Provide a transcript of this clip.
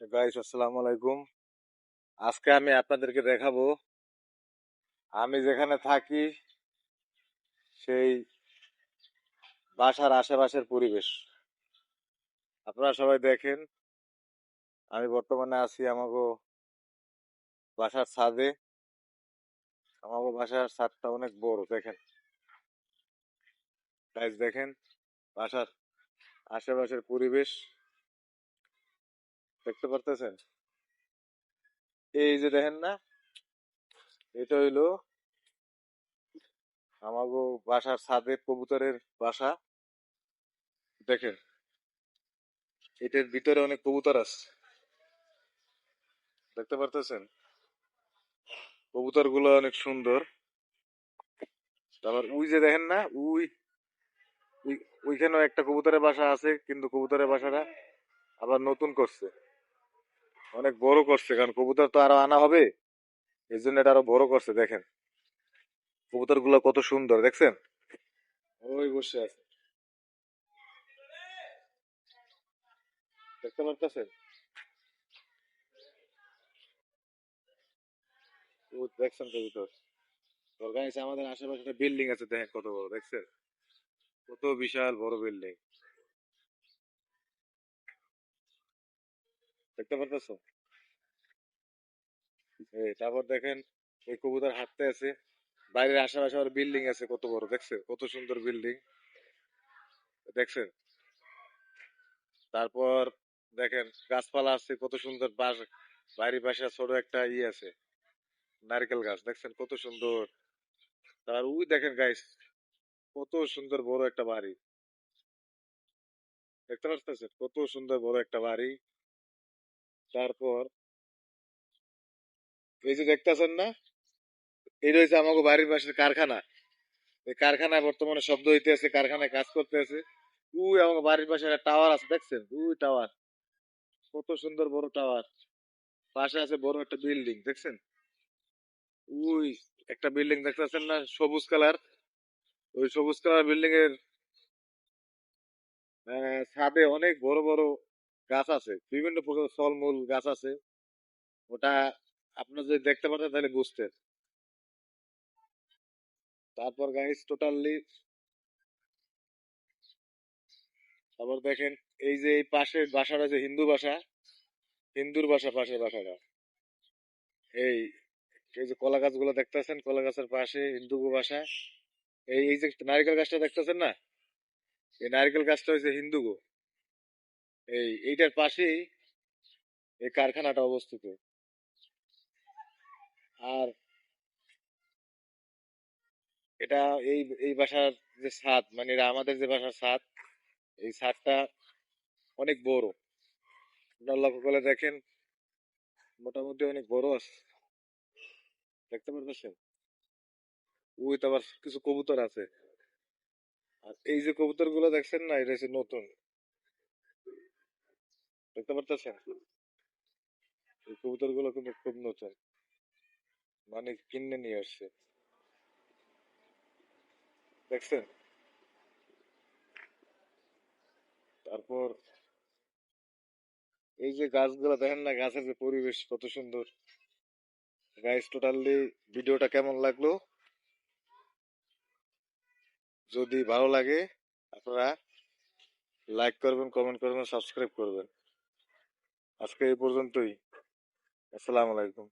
Guys, আসসালামু আলাইকুম। আজকে আমি আপনাদেরকে দেখাবো আমি যেখানে থাকি সেই বাসার আশেপাশের পরিবেশ। আপনারা সবাই দেখেন, আমি বর্তমানে আছি আমাগো বাসার ছাদে। আমাগো বাসার ছাদটা অনেক বড়, দেখেন গাইস, দেখেন বাসার আশেপাশের পরিবেশ দেখতে পারতেছেন? এই যে দেখেন না, এটা হইলো আমাগো বাসার ছাদে কবুতরের বাসা। দেখেন, এটার ভিতরে অনেক কবুতর আছে, দেখতে পারতেছেন? কবুতর গুলো অনেক সুন্দর। তারপর ওই যে দেখেন না, ওইখানেও একটা কবুতরের বাসা আছে, কিন্তু কবুতরের বাসাটা আবার নতুন করছে, অনেক বড় করছে, কারণ কবুতর তো আরো আনা হবে, এই জন্য এটা আরো বড় করছে। দেখেন কবুতর গুলো কত সুন্দর, দেখছেন? ওই বসে আছে, দেখতে পারতেছেন? ও দেখছেন কবুতর? তোর গাইছে আমাদের আশেপাশে একটা বিল্ডিং আছে, দেখেন কত বড়, দেখছেন? কত বিশাল বড় বিল্ডিং, দেখতে পারতেছ? এই তারপর দেখেন ওই কবুতর হাঁটতে আছে, বাইরের আশেপাশে আর বিল্ডিং আছে কত বড়, দেখছেন কত সুন্দর বিল্ডিং, দেখছেন? তারপর দেখেন গাছপালা আছে কত সুন্দর, বাড়ির পাশে ছোট একটা আছে, নারকেল গাছ, দেখছেন কত সুন্দর। তার ওই দেখেন গাইস, কত সুন্দর বড় একটা বাড়ি, দেখতে পাচ্ছেন? কত সুন্দর বড় একটা বাড়ি। তারপর এই যে দেখতেছেন না, এই রয়েছে আমাকে বাড়ির পাশে কারখানা। এই কারখানায় বর্তমানে শব্দ হইতে আছে, কারখানায় কাজ করতে আছে। ওই আমাকে বাড়ির পাশে একটা টাওয়ার আছে, দেখছেন? ওই টাওয়ার, কত সুন্দর বড় টাওয়ার। পাশে আছে বড় একটা বিল্ডিং, দেখছেন? ওই একটা বিল্ডিং দেখতেছেন না, সবুজ কালার? ওই সবুজ কালার বিল্ডিং এর ছাদে অনেক বড় বড় গাছ আছে, বিভিন্ন প্রকার ফলমূল গাছ আছে। ওটা আপনারা যদি দেখতে পারেন তাহলে বুঝতেন। তারপর গাইস টোটালি, তারপর দেখেন এই যে এই পাশের বাসাটা যে হিন্দু বাসা, হিন্দুর বাসা, পাশের বাসাটা এই, এই যে কলা গাছগুলো দেখতেছেন, কলা গাছের পাশে হিন্দু বাসা। এই এই যে নারকেল গাছটা দেখতেছেন না, এই নারকেল গাছটা হচ্ছে হিন্দু গো। এইটার পাশেই এই কারখানাটা অবস্থিত। আর এটা এই এই বাসার যে ছাদ, মানে এটা আমাদের যে বাসার ছাদ, এই ছাদটা অনেক বড়। আপনারা লক্ষ্য করে দেখেন, মোটামুটি অনেক বড় আছে, দেখতে পারতেছেন? ওই তো আবার কিছু কবুতর আছে। আর এই যে কবুতর গুলো দেখছেন না, এটা হচ্ছে নতুন, দেখতে পারতেছেন? এই কবুতর গুলো কিন্তু খুব নতুন, মানে কিনে নিয়ে আসছে, দেখছেন? তারপর এই যে গাছগুলো দেখেন না, গাছের যে পরিবেশ কত সুন্দর। গাইস টোটালি ভিডিওটা কেমন লাগলো? যদি ভালো লাগে আপনারা লাইক করবেন, কমেন্ট করবেন, সাবস্ক্রাইব করবেন। আজকে এই পর্যন্তই। আসসালামু আলাইকুম।